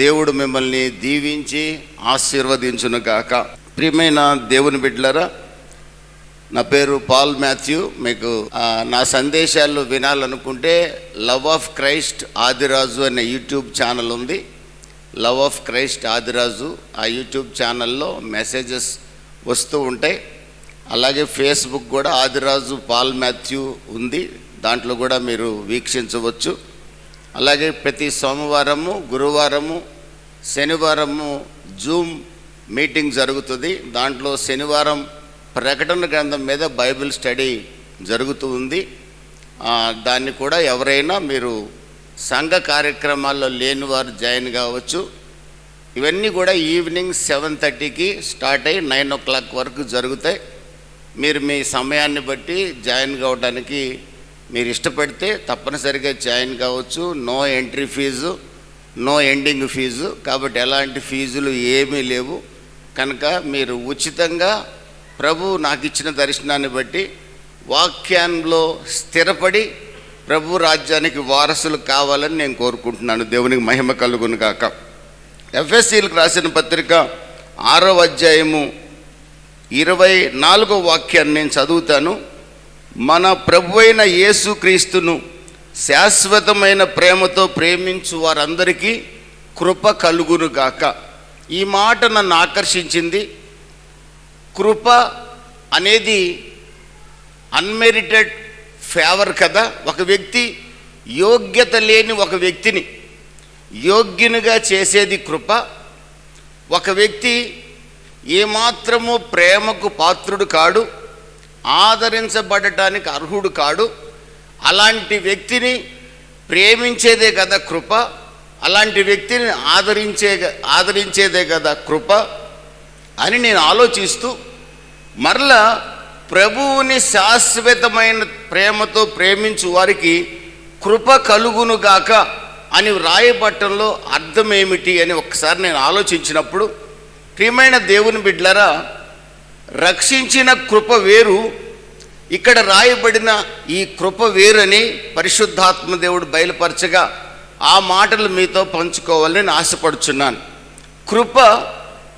దేవుడు మిమ్మల్ని దీవించి ఆశీర్వదించును గాక. ప్రియమైన దేవుని బిడ్డలారా, నా పేరు పాల్ మాథ్యూ. మీకు నా సందేశాలు వినాలనుకుంటే లవ్ ఆఫ్ క్రైస్ట్ ఆదిరాజు అనే యూట్యూబ్ ఛానల్ ఉంది. లవ్ ఆఫ్ క్రైస్ట్ ఆదిరాజు ఆ యూట్యూబ్ ఛానల్లో మెసేజెస్ వస్తూ ఉంటాయి. అలాగే ఫేస్బుక్ కూడా ఆదిరాజు పాల్ మాథ్యూ ఉంది, దాంట్లో కూడా మీరు వీక్షించవచ్చు. అలాగే ప్రతి సోమవారము, గురువారము, శనివారము జూమ్ మీటింగ్ జరుగుతుంది. దాంట్లో శనివారం ప్రకటన గ్రంథం మీద బైబిల్ స్టడీ జరుగుతూ ఉంది. దాన్ని కూడా ఎవరైనా మీరు సంఘ కార్యక్రమాల్లో లేని వారు జాయిన్ కావచ్చు. ఇవన్నీ కూడా ఈవినింగ్ 7:30కి స్టార్ట్ అయ్యి 9 o'clock వరకు జరుగుతాయి. మీరు మీ సమయాన్ని బట్టి జాయిన్ కావడానికి మీరు ఇష్టపడితే తప్పనిసరిగా జాయిన్ కావచ్చు. No entry fees, no ending fees, కాబట్టి ఎలాంటి ఫీజులు ఏమీ లేవు. కనుక మీరు ఉచితంగా ప్రభు నాకు ఇచ్చిన దర్శనాన్ని బట్టి వాక్యంలో స్థిరపడి ప్రభు రాజ్యానికి వారసులు కావాలని నేను కోరుకుంటున్నాను. దేవునికి మహిమ కలుగును గాక. ఎఫెసీలకు రాసిన పత్రిక 6వ అధ్యాయము 24వ వాక్యాన్ని నేను చదువుతాను. మన ప్రభు అయిన యేసుక్రీస్తును శాశ్వతమైన ప్రేమతో ప్రేమించు వారందరికీ కృప కలుగును గాక. ఈ మాట నన్ను ఆకర్షించింది. కృప అనేది అన్మెరిటెడ్ ఫేవర్ కదా. ఒక వ్యక్తి యోగ్యత లేని ఒక వ్యక్తిని యోగ్యునిగా చేసేది కృప. ఒక వ్యక్తి ఏమాత్రము ప్రేమకు పాత్రుడు కాడు, ఆదరించబడటానికి అర్హుడు కాడు. అలాంటి వ్యక్తిని ప్రేమించేదే కదా కృప. అలాంటి వ్యక్తిని ఆదరించేదే కదా కృప అని నేను ఆలోచిస్తూ మరలా ప్రభువుని శాశ్వతమైన ప్రేమతో ప్రేమించు వారికి కృప కలుగునుగాక అని వ్రాయబట్టంలో అర్థం ఏమిటి అని ఒకసారి నేను ఆలోచించినప్పుడు, ప్రియమైన దేవుని బిడ్డలారా, రక్షించిన కృప వేరు, ఇక్కడ రాయబడిన ఈ కృప వేరని పరిశుద్ధాత్మ దేవుడు బయలుపరచగా ఆ మాటలు మీతో పంచుకోవాలని ఆశపడుచున్నాను.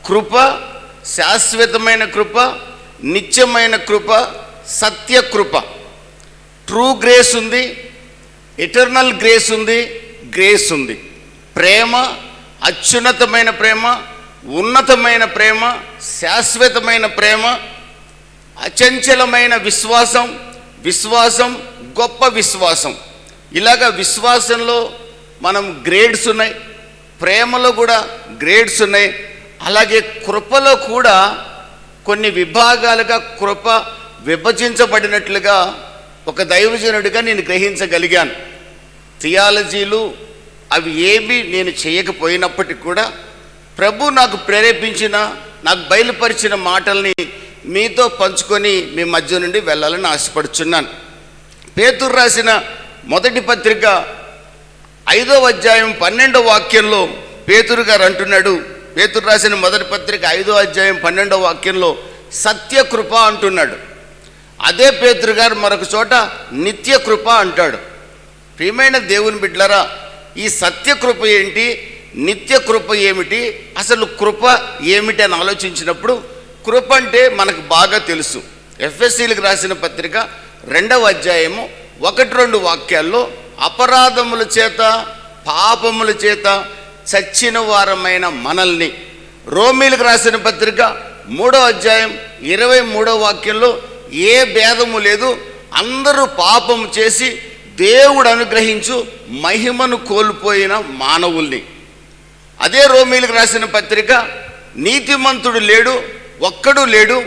కృప శాశ్వతమైన కృప, నిత్యమైన కృప, సత్య కృప. ట్రూ గ్రేస్ ఉంది, ఎటర్నల్ గ్రేస్ ఉంది, గ్రేస్ ఉంది. ప్రేమ, అత్యున్నతమైన ప్రేమ, ఉన్నతమైన ప్రేమ, శాశ్వతమైన ప్రేమ, అచంచలమైన విశ్వాసం, గొప్ప విశ్వాసం. ఇలాగ విశ్వాసంలో మనం గ్రేడ్స్ ఉన్నాయి, ప్రేమలో కూడా గ్రేడ్స్ ఉన్నాయి. అలాగే కృపలో కూడా కొన్ని విభాగాలుగా కృప విభజించబడినట్లుగా ఒక దైవజనుడిగా నేను గ్రహించగలిగాను. థియాలజీలు అవి ఏమీ నేను చేయకపోయినప్పటికీ కూడా ప్రభు నాకు ప్రేరేపించిన, నాకు బయలుపరిచిన మాటల్ని మీతో పంచుకొని మీ మధ్య నుండి వెళ్ళాలని ఆశపడుచున్నాను. పేతురు రాసిన మొదటి పత్రిక 5వ అధ్యాయం 12వ వాక్యంలో పేతురు గారు అంటున్నాడు. పేతురు రాసిన మొదటి పత్రిక 5వ అధ్యాయం 12వ వాక్యంలో సత్య కృప అంటున్నాడు. అదే పేతురు గారు మరొక చోట నిత్య కృప అంటాడు. ప్రియమైన దేవుని బిడ్డలారా, ఈ సత్య కృప ఏంటి, నిత్య కృప ఏమిటి, అసలు కృప ఏమిటి అని ఆలోచించినప్పుడు, కృప అంటే మనకు బాగా తెలుసు. ఎఫెసీలకు రాసిన పత్రిక 2వ అధ్యాయము 1-2 వాక్యాల్లో అపరాధముల చేత, పాపముల చేత చచ్చిన వారమైన మనల్ని, రోమీలకు రాసిన పత్రిక 3వ అధ్యాయం 23వ వాక్యంలో ఏ భేదము లేదు, అందరూ పాపము చేసి దేవుడు అనుగ్రహించు మహిమను కోల్పోయిన మానవుల్ని. అదే రోమీలకు రాసిన పత్రిక, నీతిమంతుడు లేడు, ఒక్కడు లేడు,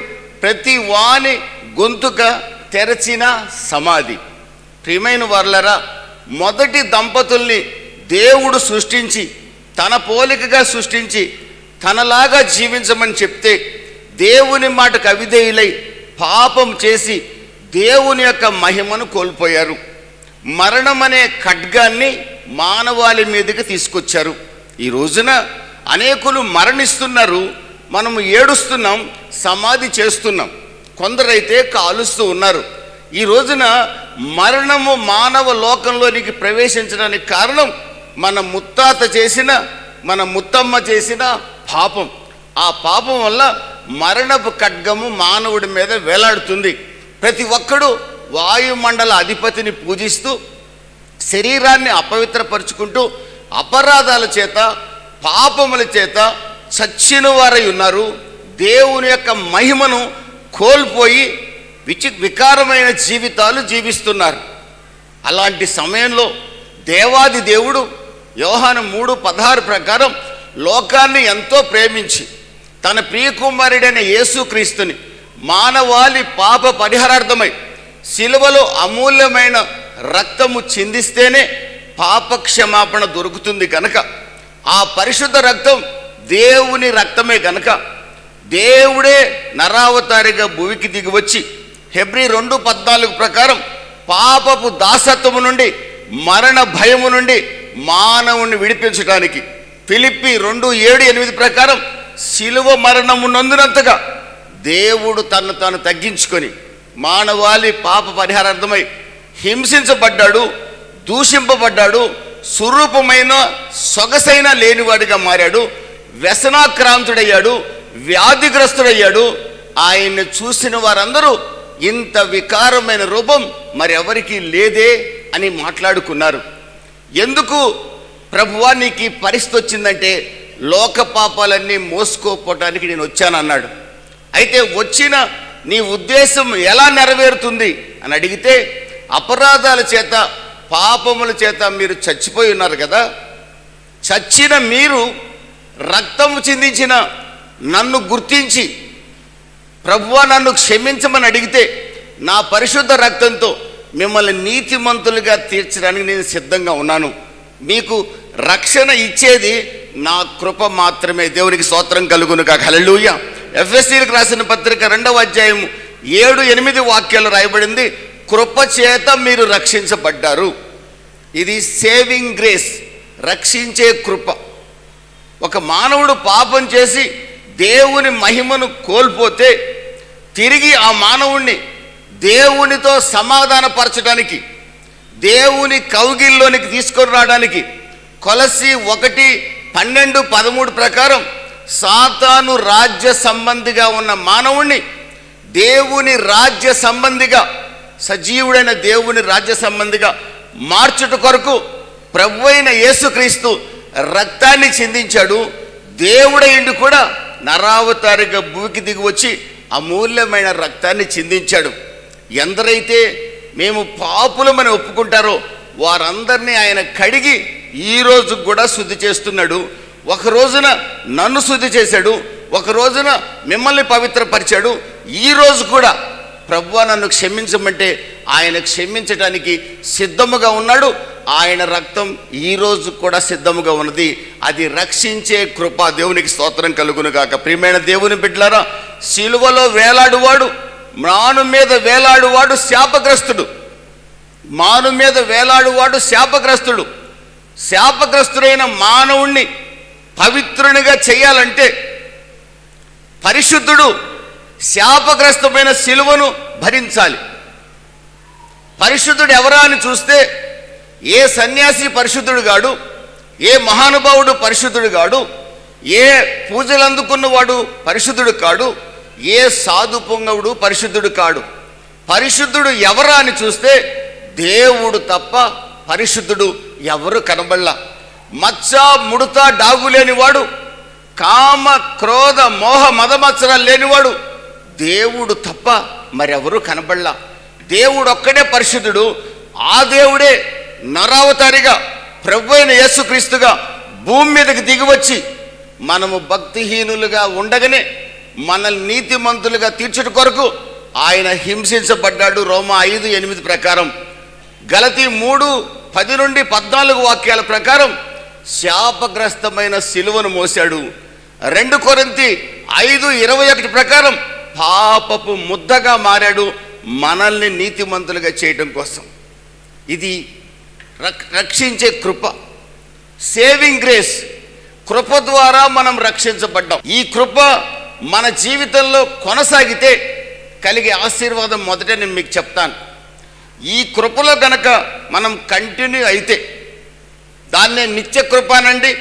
ప్రతి వాని గొంతుక తెరచిన సమాధి. ప్రియమైన వారలారా, మొదటి దంపతుల్ని దేవుడు సృష్టించి తన పోలికగా సృష్టించి తనలాగా జీవించమని చెప్తే దేవుని మాటకు అవిధేయులై పాపం చేసి దేవుని యొక్క మహిమను కోల్పోయారు. మరణం అనే ఖడ్గాన్ని మానవాళి మీదకి తీసుకొచ్చారు. ఈ రోజున అనేకులు మరణిస్తున్నారు, మనము ఏడుస్తున్నాం, సమాధి చేస్తున్నాం, కొందరైతే కాలుస్తూ ఉన్నారు. ఈ రోజున మరణము మానవ లోకంలోనికి ప్రవేశించడానికి కారణం మన ముత్తాత చేసిన మన ముత్తమ్మ చేసిన పాపం. ఆ పాపం వల్ల మరణపు ఖడ్గము మానవుడి మీద వేలాడుతుంది. ప్రతి ఒక్కడు వాయుమండల అధిపతిని పూజిస్తూ శరీరాన్ని అపవిత్రపరుచుకుంటూ అపరాధాల చేత పాపముల చేత చచ్చిన వారై ఉన్నారు. దేవుని యొక్క మహిమను కోల్పోయి వికారమైన జీవితాలు జీవిస్తున్నారు. అలాంటి సమయంలో దేవాది దేవుడు యోహాను 3:16 ప్రకారం లోకాన్ని ఎంతో ప్రేమించి తన ప్రియకుమారుడైన యేసుక్రీస్తుని మానవాళి పాప పరిహారార్థమై శిలువలో అమూల్యమైన రక్తము చిందిస్తేనే పాప క్షమాపణ దొరుకుతుంది కనుక, ఆ పరిశుద్ధ రక్తం దేవుని రక్తమే కనుక దేవుడే నరావతారిగా భూమికి దిగివచ్చి హెబ్రీ 2:14 ప్రకారం పాపపు దాసత్వము నుండి మరణ భయము నుండి మానవుని విడిపించడానికి, ఫిలిప్పీ 2:7-8 ప్రకారం శిలువ మరణము నందునంతగా దేవుడు తను తాను తగ్గించుకొని మానవాళి పాప పరిహారార్థమై హింసించబడ్డాడు, దూషింపబడ్డాడు, స్వరూపమైన సొగసైన లేనివాడిగా మారాడు, వ్యసనాక్రాంతుడయ్యాడు, వ్యాధిగ్రస్తుడయ్యాడు. ఆయన్ని చూసిన వారందరూ ఇంత వికారమైన రూపం మరెవరికి లేదే అని మాట్లాడుకున్నారు. ఎందుకు ప్రభువా నీకు ఈ పరిస్థితి వచ్చిందంటే, లోక పాపాలన్నీ మోసుకోపోవటానికి నేను వచ్చానన్నాడు. అయితే వచ్చిన నీ ఉద్దేశం ఎలా నెరవేరుతుంది అని అడిగితే, అపరాధాల చేత పాపముల చేత మీరు చచ్చిపోయి ఉన్నారు కదా, చచ్చిన మీరు రక్తము చిందించిన నన్ను గుర్తించి ప్రభువా నన్ను క్షమించమని అడిగితే నా పరిశుద్ధ రక్తంతో మిమ్మల్ని నీతిమంతులుగా తీర్చడానికి నేను సిద్ధంగా ఉన్నాను. మీకు రక్షణ ఇచ్చేది నా కృప మాత్రమే. దేవునికి స్తోత్రం కలుగును గాక. హల్లెలూయా. ఎఫెసీయులకు రాసిన పత్రిక 2వ అధ్యాయం 7-8 వాక్యాలు రాయబడింది, కృప చేత మీరు రక్షించబడ్డారు. ఇది సేవింగ్ గ్రేస్, రక్షించే కృప. ఒక మానవుడు పాపం చేసి దేవుని మహిమను కోల్పోతే తిరిగి ఆ మానవుణ్ణి దేవునితో సమాధానపరచడానికి, దేవుని కౌగిల్లోనికి తీసుకొని రావడానికి కొలస్సీ 1:12-13 ప్రకారం సాతాను రాజ్య సంబంధిగా ఉన్న మానవుణ్ణి దేవుని రాజ్య సంబంధిగా, సజీవుడైన దేవుని రాజ్య సంబంధిగా మార్చుట కొరకు ప్రభువైన యేసుక్రీస్తు రక్తాన్ని చిందించాడు. దేవుడైండు కూడా నరావతారిగా భూమికి దిగి వచ్చి అమూల్యమైన రక్తాన్ని చిందించాడు. ఎందరైతే మేము పాపులమని ఒప్పుకుంటారో వారందరినీ ఆయన కడిగి ఈరోజు కూడా శుద్ధి చేస్తున్నాడు. ఒక రోజున నన్ను శుద్ధి చేశాడు, ఒక రోజున మిమ్మల్ని పవిత్రపరిచాడు. ఈరోజు కూడా ప్రభువా నన్ను క్షమించమంటే ఆయన క్షమించడానికి సిద్ధముగా ఉన్నాడు. ఆయన రక్తం ఈరోజు కూడా సిద్ధముగా ఉన్నది. అది రక్షించే కృప. దేవునికి స్తోత్రం కలుగును గాక. ప్రియమైన దేవుని బిడ్డలారా, శిలువలో వేలాడువాడు, మాను మీద వేలాడువాడు శాపగ్రస్తుడు. మాను మీద వేలాడువాడు శాపగ్రస్తుడు. శాపగ్రస్తుడైన మానవుణ్ణి పవిత్రునిగా చేయాలంటే పరిశుద్ధుడు శాపగ్రస్తమైన శిలువను భరించాలి. పరిశుద్ధుడు ఎవరా అని చూస్తే ఏ సన్యాసి పరిశుద్ధుడు కాడు, ఏ మహానుభావుడు పరిశుద్ధుడు కాడు, ఏ పూజలు అందుకున్నవాడు పరిశుద్ధుడు కాడు, ఏ సాధు పొంగవుడు పరిశుద్ధుడు కాడు. పరిశుద్ధుడు ఎవరా అని చూస్తే దేవుడు తప్ప పరిశుద్ధుడు ఎవరు కనబడలా. మచ్చ ముడత డాగు లేనివాడు, కామ క్రోధ మోహ మదమత్సరాలు లేనివాడు దేవుడు తప్ప మరెవరు కనబడలా. దేవుడు ఒక్కడే పరిశుద్ధుడు. ఆ దేవుడే నరావతారిగా ప్రభువైన యేసుక్రీస్తుగా భూమి మీదకి దిగివచ్చి మనము భక్తిహీనులుగా ఉండగానే మనల్ని నీతిమంతులుగా తీర్చుట కొరకు ఆయన హింసించబడ్డాడు. రోమా 5:8 ప్రకారం, గలతీ 3:10-14 వాక్యాల ప్రకారం శాపగ్రస్తమైన శిలువను మోశాడు. 2 కొరింథీ 5:21 ప్రకారం పాపపు ముద్దగా మారాడు మనల్ని నీతిమంతులుగా చేయడం కోసం. ఇది రక్షించే కృప, సేవింగ్ గ్రేస్. కృప ద్వారా మనం రక్షించబడ్డాం. ఈ కృప మన జీవితంలో కొనసాగితే కలిగే ఆశీర్వాదం మొదట నేను మీకు చెప్తాను. ఈ కృపలో గనక మనం కంటిన్యూ అయితే దాన్నే నిత్య కృప అనండి,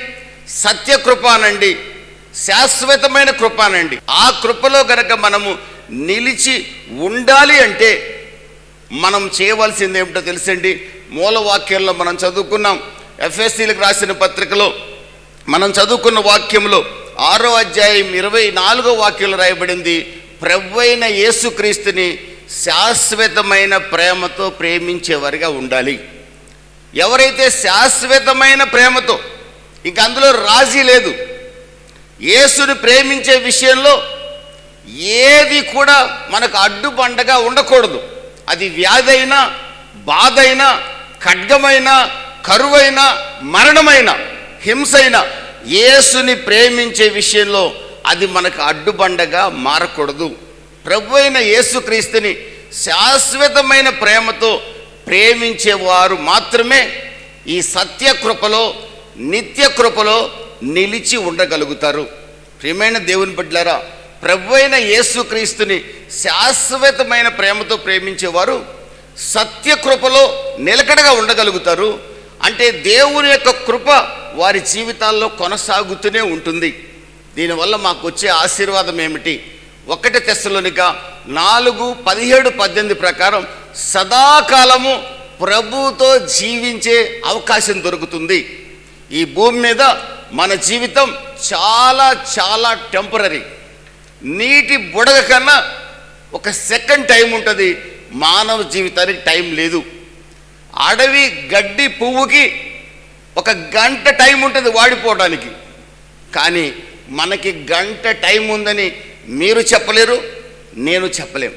సత్యకృప అనండి, శాశ్వతమైన కృప అనండి. ఆ కృపలో గనక మనము నిలిచి ఉండాలి అంటే మనం చేయవలసింది ఏమిటో తెలుసండి. మూలవాక్యంలో మనం చదువుకున్నాం. ఎఫెసీలకు రాసిన పత్రికలో మనం చదువుకున్న వాక్యంలో 6వ అధ్యాయం 24వ వాక్యంలో రాయబడింది, ప్రభువైన యేసుక్రీస్తుని శాశ్వతమైన ప్రేమతో ప్రేమించేవారిగా ఉండాలి. ఎవరైతే శాశ్వతమైన ప్రేమతో, ఇంక అందులో రాజీ లేదు, యేసుని ప్రేమించే విషయంలో ఏది కూడా మనకు అడ్డుబండగా ఉండకూడదు. అది వ్యాధైనా, బాధైనా, ఖడ్గమైనా, కరువైనా, మరణమైనా, హింసైనా, యేసుని ప్రేమించే విషయంలో అది మనకు అడ్డుబండగా మారకూడదు. ప్రభువైన యేసుక్రీస్తుని శాశ్వతమైన ప్రేమతో ప్రేమించేవారు మాత్రమే ఈ సత్యకృపలో, నిత్య కృపలో నిలిచి ఉండగలుగుతారు. ప్రియమైన దేవుని బిడ్డలారా, ప్రభువైన యేసుక్రీస్తుని శాశ్వతమైన ప్రేమతో ప్రేమించేవారు సత్యకృపలో నిలకడగా ఉండగలుగుతారు. అంటే దేవుని యొక్క కృప వారి జీవితాల్లో కొనసాగుతూనే ఉంటుంది. దీనివల్ల మాకు వచ్చే ఆశీర్వాదం ఏమిటి? 1 తెస్సలోనిక 4:17-18 ప్రకారం సదాకాలము ప్రభువుతో జీవించే అవకాశం దొరుకుతుంది. ఈ భూమి మీద మన జీవితం చాలా చాలా టెంపరరీ. నీటి బుడగ కన్నా 1 సెకండ్ టైం ఉంటుంది, మానవ జీవితానికి టైం లేదు. అడవి గడ్డి పువ్వుకి 1 గంట టైం ఉంటుంది వాడిపోవడానికి, కానీ మనకి గంట టైం ఉందని మీరు చెప్పలేరు, నేను చెప్పలేం.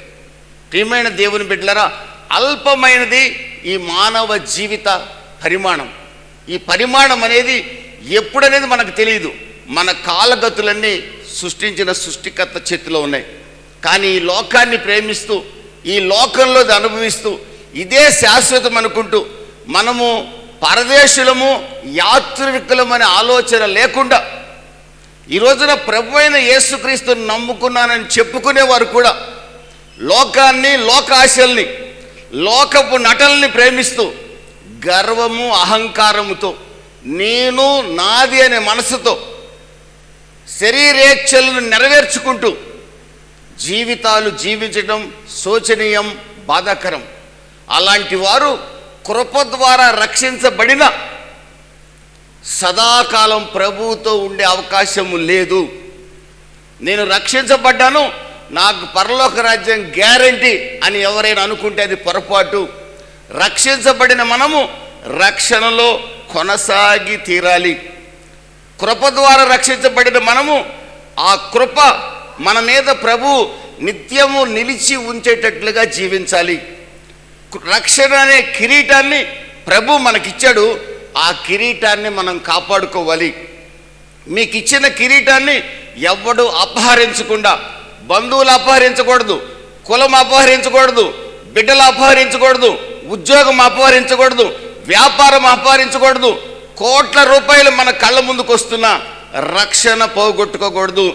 ప్రియమైన దేవుని బిడ్డలారా, అల్పమైనది ఈ మానవ జీవిత పరిమాణం. ఈ పరిమాణం అనేది ఎప్పుడనేది మనకు తెలియదు. మన కాలగతులన్నీ సృష్టించిన సృష్టికర్త చేతిలో ఉన్నాయి. కానీ ఈ లోకాన్ని ప్రేమిస్తూ, ఈ లోకంలో అనుభవిస్తూ, ఇదే శాశ్వతం అనుకుంటూ మనము పరదేశులము, యాత్రికులమనే ఆలోచన లేకుండా ఈ రోజున ప్రభువైన యేసుక్రీస్తుని నమ్ముకున్నానని చెప్పుకునేవారు కూడా లోకాన్ని, లోకాశల్ని, లోకపు నటల్ని ప్రేమిస్తూ గర్వము, అహంకారముతో, నేను నాది అనే మనసుతో శరీరేచ్ఛలను నెరవేర్చుకుంటూ జీవితాలు జీవించడం శోచనీయం, బాధాకరం. అలాంటి వారు కృప ద్వారా రక్షించబడిన సదాకాలం ప్రభువుతో ఉండే అవకాశము లేదు. నేను రక్షించబడ్డాను, నాకు పరలోక రాజ్యం గ్యారంటీ అని ఎవరైనా అనుకుంటే అది పొరపాటు. రక్షించబడిన మనము రక్షణలో కొనసాగి తీరాలి. కృప ద్వారా రక్షించబడిన మనము ఆ కృప మన మీద ప్రభు నిత్యము నిలిచి ఉంచేటట్లుగా జీవించాలి. రక్షణ అనే కిరీటాన్ని ప్రభు మనకిచ్చాడు. ఆ కిరీటాన్ని మనం కాపాడుకోవాలి. మీకు ఇచ్చిన కిరీటాన్ని ఎవ్వడు అపహరించకుండా, బంధువులు అపహరించకూడదు, కులం అపహరించకూడదు, బిడ్డలు అపహరించకూడదు, ఉద్యోగం అపహరించకూడదు, వ్యాపారం అపహరించకూడదు. కోట్ల రూపాయలు మన కళ్ళ ముందుకు వస్తున్నా రక్షణ పోగొట్టుకోకూడదు.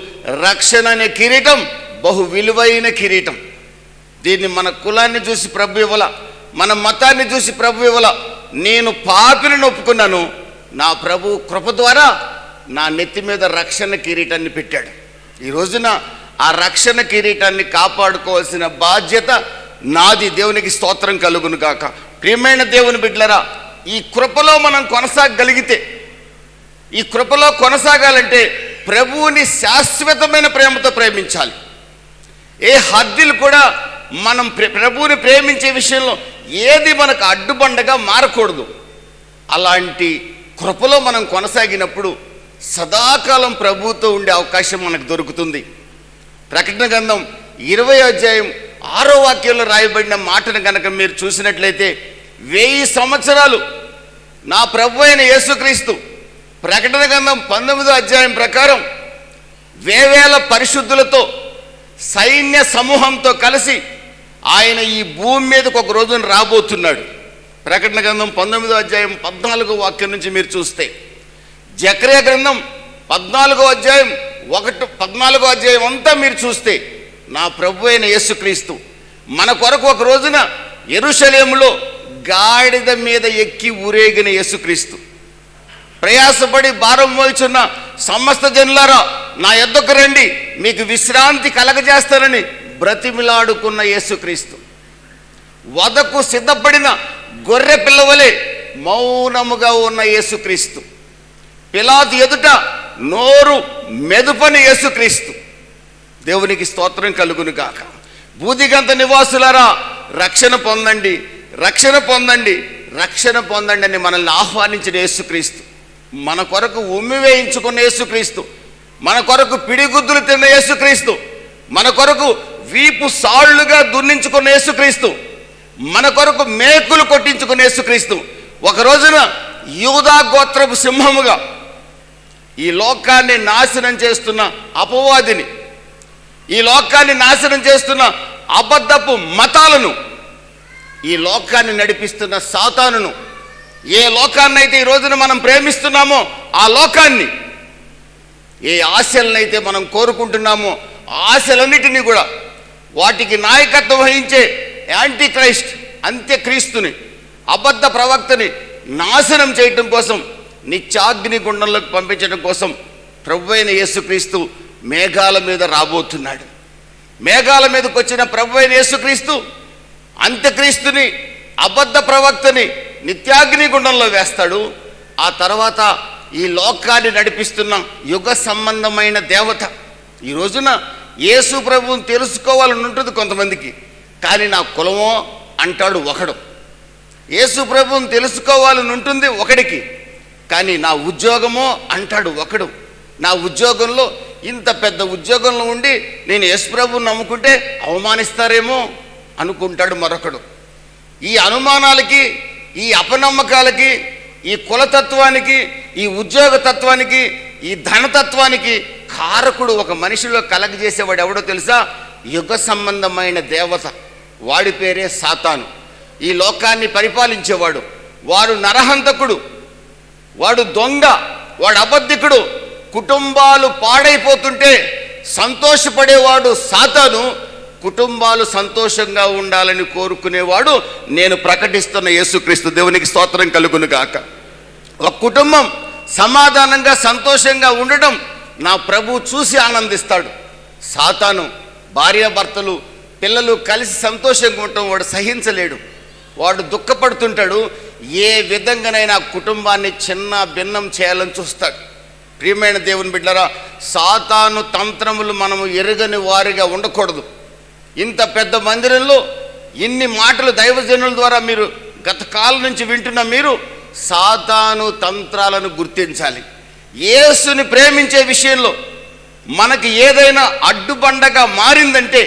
రక్షణ అనే కిరీటం బహు విలువైన కిరీటం. దీన్ని మన కులాన్ని చూసి ప్రభు ఇవ్వాల, మన మతాన్ని చూసి ప్రభు ఇవ్వాల. నేను పాపిని ఒప్పుకున్నాను, నా ప్రభు కృప ద్వారా నా నెత్తి మీద రక్షణ కిరీటాన్ని పెట్టాడు. ఈ రోజున ఆ రక్షణ కిరీటాన్ని కాపాడుకోవాల్సిన బాధ్యత నాది. దేవునికి స్తోత్రం కలుగును గాక. ప్రియమైన దేవుని బిడ్డలారా, ఈ కృపలో మనం కొనసాగలిగితే, ఈ కృపలో కొనసాగాలంటే ప్రభువుని శాశ్వతమైన ప్రేమతో ప్రేమించాలి. ఏ హద్దులు కూడా మనం ప్రభువుని ప్రేమించే విషయంలో ఏది మనకు అడ్డుబండగా మారకూడదు. అలాంటి కృపలో మనం కొనసాగినప్పుడు సదాకాలం ప్రభువుతో ఉండే అవకాశం మనకు దొరుకుతుంది. ప్రకటన గ్రంథం 20వ అధ్యాయం 6వ వాక్యంలో రాయబడిన మాటను కనుక మీరు చూసినట్లయితే, 1000 సంవత్సరాలు నా ప్రభు అయిన యేసుక్రీస్తు ప్రకటన గ్రంథం 19వ అధ్యాయం ప్రకారం వేవేల పరిశుద్ధులతో, సైన్య సమూహంతో కలిసి ఆయన ఈ భూమి మీదకు ఒక రోజున రాబోతున్నాడు. ప్రకటన గ్రంథం 19వ అధ్యాయం 14వ వాక్యం నుంచి మీరు చూస్తే, జకర్యా గ్రంథం 14వ అధ్యాయం 14వ అధ్యాయం అంతా మీరు చూస్తే, నా ప్రభు అయిన యేసుక్రీస్తు మన కొరకు ఒక రోజున యెరూషలేములో గాడిద మీద ఎక్కి ఊరేగిన యేసుక్రీస్తు ప్రయాసపడి భారం మోయిచున్న సమస్త జనులారా నా యొద్దకు రండి, మీకు విశ్రాంతి కలగజేస్తానని బ్రతిమిలాడుకున్న యేసుక్రీస్తు, వధకు సిద్ధపడిన గొర్రె పిల్లవలే మౌనముగా ఉన్న యేసుక్రీస్తు, పిలాతు ఎదుట నోరు మెదుపని యేసుక్రీస్తు. దేవునికి స్తోత్రం కలుగును గాక. బూదిగంత నివాసులారా రక్షణ పొందండి, రక్షణ పొందండి, రక్షణ పొందండి అని మనల్ని ఆహ్వానించిన యేసుక్రీస్తు, మన కొరకు ఉమ్మి వేయించుకున్న యేసుక్రీస్తు, మన కొరకు పిడిగుద్దులు తిన్న యేసుక్రీస్తు, మన కొరకు వీపు సాళ్లుగా దున్నించుకున్న యేసుక్రీస్తు, మన కొరకు మేకులు కొట్టించుకున్న యేసుక్రీస్తు ఒక రోజున యూదా గోత్రపు సింహముగా ఈ లోకాన్ని నాశనం చేస్తున్న అపవాదిని, ఈ లోకాన్ని నాశనం చేస్తున్న అబద్ధపు మతాలను, ఈ లోకాన్ని నడిపిస్తున్న సాతానును, ఏ లోకాన్నైతే ఈ రోజున మనం ప్రేమిస్తున్నామో ఆ లోకాన్ని, ఏ ఆశలనైతే మనం కోరుకుంటున్నామో ఆ ఆశలన్నిటినీ కూడా, వాటికి నాయకత్వం వహించే యాంటీ క్రైస్ట్ అంత్యక్రీస్తుని, అబద్ధ ప్రవక్తని నాశనం చేయటం కోసం, నిత్యాగ్ని గుండంలోకి పంపించడం కోసం ప్రభువైన యేసుక్రీస్తు మేఘాల మీద రాబోతున్నాడు. మేఘాల మీదకి వచ్చిన ప్రభువైన యేసుక్రీస్తు అంత్యక్రీస్తుని, అబద్ధ ప్రవక్తని నిత్యాగ్ని గుండంలో వేస్తాడు. ఆ తర్వాత ఈ లోకాన్ని నడిపిస్తున్న యుగ సంబంధమైన దేవత, ఈ రోజున యేసు ప్రభువుని తెలుసుకోవాలని ఉంటుంది కొంతమందికి, కానీ నా కులమో అంటాడు ఒకడు. యేసు ప్రభువుని తెలుసుకోవాలని ఉంటుంది ఒకడికి, కానీ నా ఉద్యోగమో అంటాడు ఒకడు. నా ఉద్యోగంలో, ఇంత పెద్ద ఉద్యోగంలో ఉండి నేను యేసు ప్రభువుని నమ్ముకుంటే అవమానిస్తారేమో అనుకుంటాడు మరొకడు. ఈ అనుమానాలకి, ఈ అపనమ్మకాలకి, ఈ కులతత్వానికి, ఈ ఉద్యోగతత్వానికి, ఈ ధనతత్వానికి కారకుడు ఒక మనిషిలో కలగజేసేవాడు ఎవడో తెలుసా? యుగ సంబంధమైన దేవత. వాడి పేరే సాతాను. ఈ లోకాన్ని పరిపాలించేవాడు. వాడు నరహంతకుడు, వాడు దొంగ, వాడు అబద్ధికుడు. కుటుంబాలు పాడైపోతుంటే సంతోషపడేవాడు సాతాను, కుటుంబాలు సంతోషంగా ఉండాలని కోరుకునేవాడు నేను ప్రకటిస్తున్న యేసుక్రీస్తు. దేవునికి స్తోత్రం కలుగును గాక. ఒక కుటుంబం సమాధానంగా సంతోషంగా ఉండడం నా ప్రభు చూసి ఆనందిస్తాడు. సాతాను భార్యాభర్తలు పిల్లలు కలిసి సంతోషంగా ఉండటం వాడు సహించలేడు, వాడు దుఃఖపడుతుంటాడు. ఏ విధంగానైనా కుటుంబాన్ని చిన్న భిన్నం చేయాలని చూస్తాడు. ప్రియమైన దేవుని బిడ్డలారా, సాతాను తంత్రములు మనము ఎరుగని వారిగా ఉండకూడదు. ఇంత పెద్ద మందిరంలో ఇన్ని మాటలు దైవజనుల ద్వారా మీరు గత కాలం నుంచి వింటున్న మీరు సాతాను తంత్రాలను గుర్తించాలి. యేసుని ప్రేమించే విషయంలో మనకి ఏదైనా అడ్డుబండగా మారిందంటే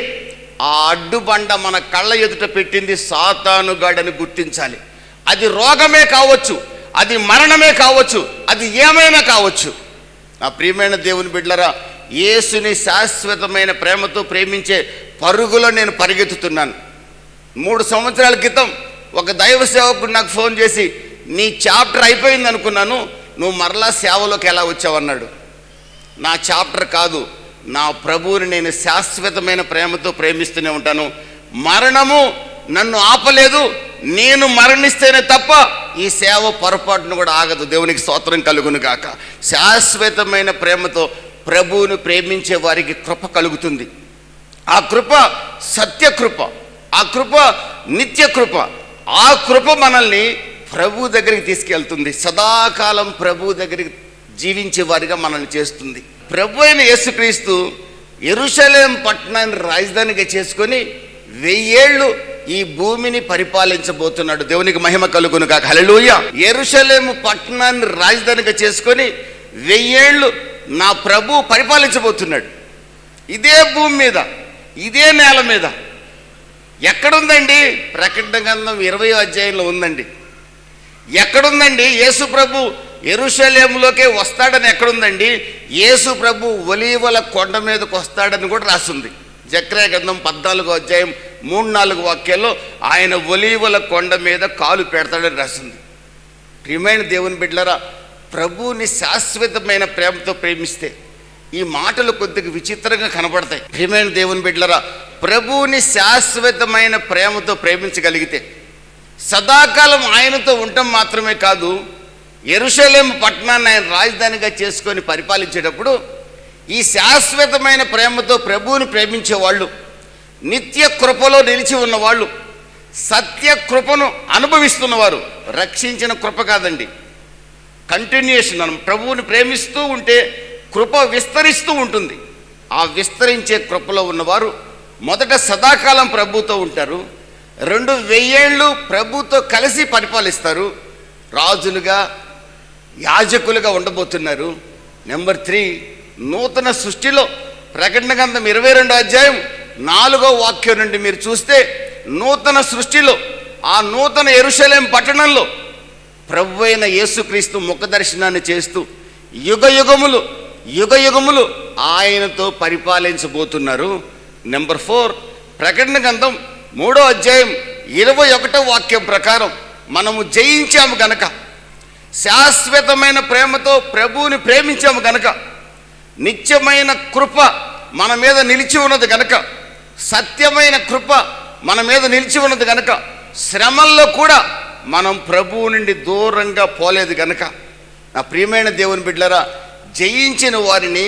ఆ అడ్డుబండ మన కళ్ళ ఎదుట పెట్టింది సాతానుగాడని గుర్తించాలి. అది రోగమే కావచ్చు, అది మరణమే కావచ్చు, అది ఏమైనా కావచ్చు. నా ప్రియమైన దేవుని బిడ్డలారా, యేసుని శాశ్వతమైన ప్రేమతో ప్రేమించే పరుగులో నేను పరిగెత్తుతున్నాను. 3 సంవత్సరాల క్రితం ఒక దైవ సేవకుడు నాకు ఫోన్ చేసి, నీ చాప్టర్ అయిపోయింది అనుకున్నాను, నువ్వు మరలా సేవలోకి ఎలా వచ్చావన్నాడు. నా చాప్టర్ కాదు, నా ప్రభువుని నేను శాశ్వతమైన ప్రేమతో ప్రేమిస్తూనే ఉంటాను. మరణము నన్ను ఆపలేదు, నేను మరణిస్తేనే తప్ప ఈ సేవ పొరపాటును కూడా ఆగదు. దేవునికి స్తోత్రం కలుగును గాక. శాశ్వతమైన ప్రేమతో ప్రభువును ప్రేమించే వారికి కృప కలుగుతుంది. ఆ కృప సత్యకృప, ఆ కృప నిత్య కృప. ఆ కృప మనల్ని ప్రభు దగ్గరికి తీసుకెళ్తుంది. సదాకాలం ప్రభు దగ్గరికి జీవించే వారిగా మనల్ని చేస్తుంది. ప్రభు అయిన యేసుక్రీస్తు యెరూషలేము పట్టణాన్ని రాజధానిగా చేసుకొని 1000 ఏళ్ళు ఈ భూమిని పరిపాలించబోతున్నాడు. దేవునికి మహిమ కలుగును గాక. హల్లెలూయా. యెరూషలేము పట్టణాన్ని రాజధానిగా చేసుకొని 1000 ఏళ్ళు నా ప్రభు పరిపాలించబోతున్నాడు. ఇదే భూమి మీద, ఇదే నేల మీద. ఎక్కడుందండి? ప్రకటన గ్రంథం 20వ అధ్యాయంలో ఉందండి. ఎక్కడుందండి యేసు ప్రభు యెరూషలేములోకే వస్తాడని ఎక్కడుందండి? యేసు ప్రభు ఒలీవల కొండ మీదకి వస్తాడని కూడా రాసింది. జకర్యా గ్రంథం 14వ అధ్యాయం 3-4 వాక్యాల్లో ఆయన ఒలీవల కొండ మీద కాలు పెడతాడని రాసింది. ప్రియమైన దేవుని బిడ్డలారా, ప్రభువుని శాశ్వతమైన ప్రేమతో ప్రేమిస్తే ఈ మాటలు కొద్దిగా విచిత్రంగా కనబడతాయి. ప్రియమైన దేవుని బిడ్డలారా, ప్రభువుని శాశ్వతమైన ప్రేమతో ప్రేమించగలిగితే సదాకాలం ఆయనతో ఉండటం మాత్రమే కాదు, యెరూషలేము పట్టణాన్ని ఆయన రాజధానిగా చేసుకొని పరిపాలించేటప్పుడు ఈ శాశ్వతమైన ప్రేమతో ప్రభువుని ప్రేమించేవాళ్ళు, నిత్య కృపలో నిలిచి ఉన్నవాళ్ళు, సత్య కృపను అనుభవిస్తున్నవారు, రక్షించిన కృప కాదండి, కంటిన్యూషన్. మనం ప్రభువుని ప్రేమిస్తూ ఉంటే కృప విస్తరిస్తూ ఉంటుంది. ఆ విస్తరించే కృపలో ఉన్నవారు మొదట సదాకాలం ప్రభుతో ఉంటారు, 2000 ఏళ్ళు ప్రభుతో కలిసి పరిపాలిస్తారు, రాజులుగా యాజకులుగా ఉండబోతున్నారు. నెంబర్ 3, నూతన సృష్టిలో ప్రకటన గ్రంథం 22వ అధ్యాయం 4వ వాక్యం నుండి మీరు చూస్తే, నూతన సృష్టిలో ఆ నూతన యెరూషలేం పట్టణంలో ప్రభు అయిన యేసుక్రీస్తు ముఖ దర్శనాన్ని చేస్తూ యుగ యుగములు ఆయనతో పరిపాలించబోతున్నారు. నెంబర్ 4, ప్రకటన గ్రంథం 3వ అధ్యాయం 21వ వాక్యం ప్రకారం మనము జయించాము గనక, శాశ్వతమైన ప్రేమతో ప్రభువుని ప్రేమించాము గనక, నిత్యమైన కృప మన మీద నిలిచి ఉన్నది గనక, సత్యమైన కృప మన మీద నిలిచి ఉన్నది గనక, శ్రమల్లో కూడా మనం ప్రభువు నుండి దూరంగా పోలేదు గనక, నా ప్రియమైన దేవుని బిడ్డలారా, జయించిన వారిని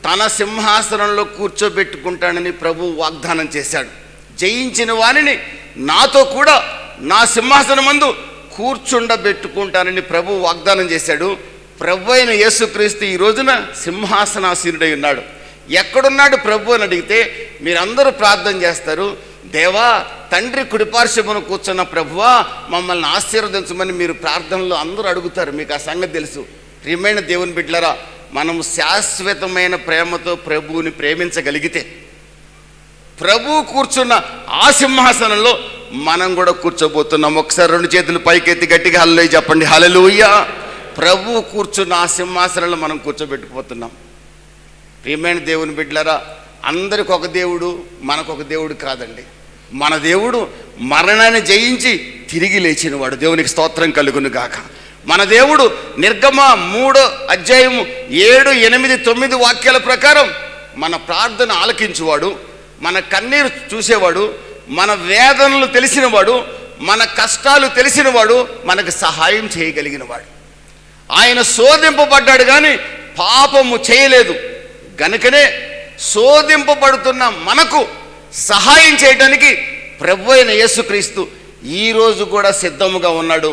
తన సింహాసనంలో కూర్చోబెట్టుకుంటానని ప్రభువు వాగ్దానం చేశాడు. జయించిన వారిని నాతో కూడా నా సింహాసనమందు కూర్చుండబెట్టుకుంటానని ప్రభువు వాగ్దానం చేశాడు. ప్రభు అయిన యేసుక్రీస్తు ఈ రోజున సింహాసనాసీనుడై ఉన్నాడు. ఎక్కడున్నాడు ప్రభు అని అడిగితే మీరందరూ ప్రార్థన చేస్తారు, దేవా తండ్రి కుడిపార్శ్వమున కూర్చున్న ప్రభువా మమ్మల్ని ఆశీర్వదించమని మీరు ప్రార్థనలో అందరూ అడుగుతారు. మీకు ఆ సంగతి తెలుసు. ప్రియమైన దేవుని బిడ్డలారా, మనం శాశ్వతమైన ప్రేమతో ప్రభువుని ప్రేమించగలిగితే ప్రభువు కూర్చున్న ఆ సింహాసనంలో మనం కూడా కూర్చోబోతున్నాం. ఒకసారి 2 చేతులు పైకెత్తి గట్టిగా హల్లెలూయా చెప్పండి. హల్లెలూయా. ప్రభువు కూర్చున్న ఆ సింహాసనంలో మనం కూర్చోబెట్టుకుపోతున్నాం. ప్రియమైన దేవుని బిడ్డలారా, అందరికి ఒక దేవుడు, మనకొక దేవుడు కాదండి. మన దేవుడు మరణాన్ని జయించి తిరిగి లేచినవాడు. దేవునికి స్తోత్రం కలుగును గాక. మన దేవుడు నిర్గమ 3వ అధ్యాయము 7, 8, 9 వాక్యాల ప్రకారం మన ప్రార్థన ఆలకించువాడు, మన కన్నీరు చూసేవాడు, మన వేదనలు తెలిసినవాడు, మన కష్టాలు తెలిసినవాడు, మనకు సహాయం చేయగలిగినవాడు. ఆయన శోధింపబడ్డాడు కానీ పాపము చేయలేదు గనుకనే శోధింపబడుతున్న మనకు సహాయం చేయడానికి ప్రభు అయిన యేసుక్రీస్తు ఈరోజు కూడా సిద్ధముగా ఉన్నాడు.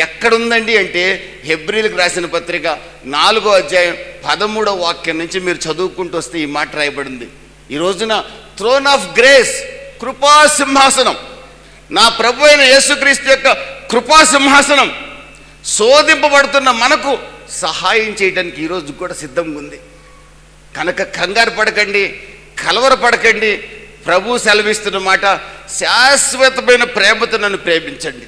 ఎక్కడుందండి అంటే హెబ్రీలకు రాసిన పత్రిక 4వ అధ్యాయం 13వ వాక్యం నుంచి మీరు చదువుకుంటూ వస్తే ఈ మాట రాయబడింది. ఈ రోజున థ్రోన్ ఆఫ్ గ్రేస్, కృపా సింహాసనం, నా ప్రభు అయిన యేసుక్రీస్తు యొక్క కృపా సింహాసనం శోధింపబడుతున్న మనకు సహాయం చేయడానికి ఈరోజు కూడా సిద్ధంగా ఉంది. కనుక కంగారు పడకండి, కలవరపడకండి. ప్రభు సెలవిస్తున్న మాట, శాశ్వతమైన ప్రేమతో నన్ను ప్రేమించండి,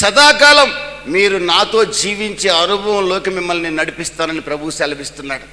సదాకాలం మీరు నాతో జీవించే అనుభవంలోకి మిమ్మల్ని నడిపిస్తానని ప్రభు సెలవిస్తున్నాడు.